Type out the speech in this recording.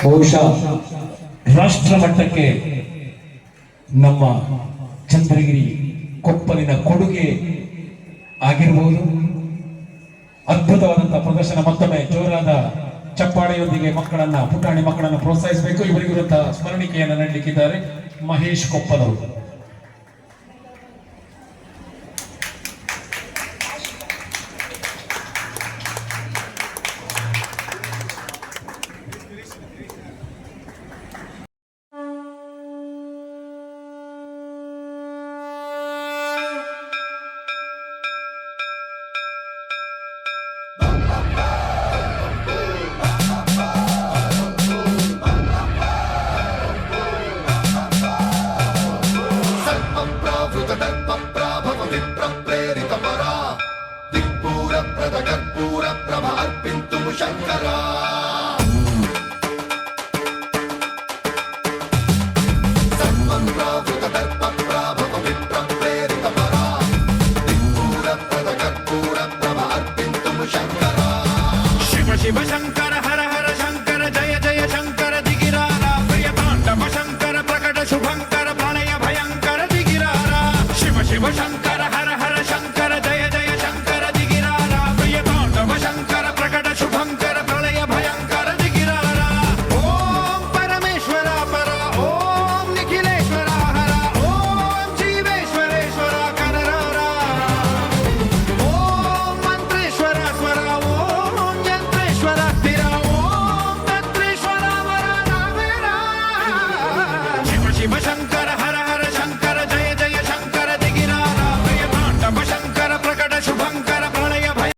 ಬಹುಶಃ ರಾಷ್ಟ್ರ ಮಟ್ಟಕ್ಕೆ ನಮ್ಮ ಚಂದ್ರಗಿರಿ ಕೊಪ್ಪಲಿನ ಕೊಡುಗೆ ಆಗಿರಬಹುದು. ಅದ್ಭುತವಾದಂತಹ ಪ್ರದರ್ಶನ. ಮತ್ತೊಮ್ಮೆ ಜೋರಾದ ಚಪ್ಪಾಳೆಯೊಂದಿಗೆ ಪುಟಾಣಿ ಮಕ್ಕಳನ್ನು ಪ್ರೋತ್ಸಾಹಿಸಬೇಕು. ಇವರಿಗಿರುವಂತಹ ಸ್ಮರಣಿಕೆಯನ್ನು ನೀಡಲಿಕ್ಕಿದ್ದಾರೆ ಮಹೇಶ್ ಕೊಪ್ಪಲವರು. शिव शंकर हर हर शंकर जय जय शंकर दिगिरारा प्रिय तांडव शंकर प्रकट शुभंकर प्रणय भयंकर दिगिरारा शिव शिव शंकर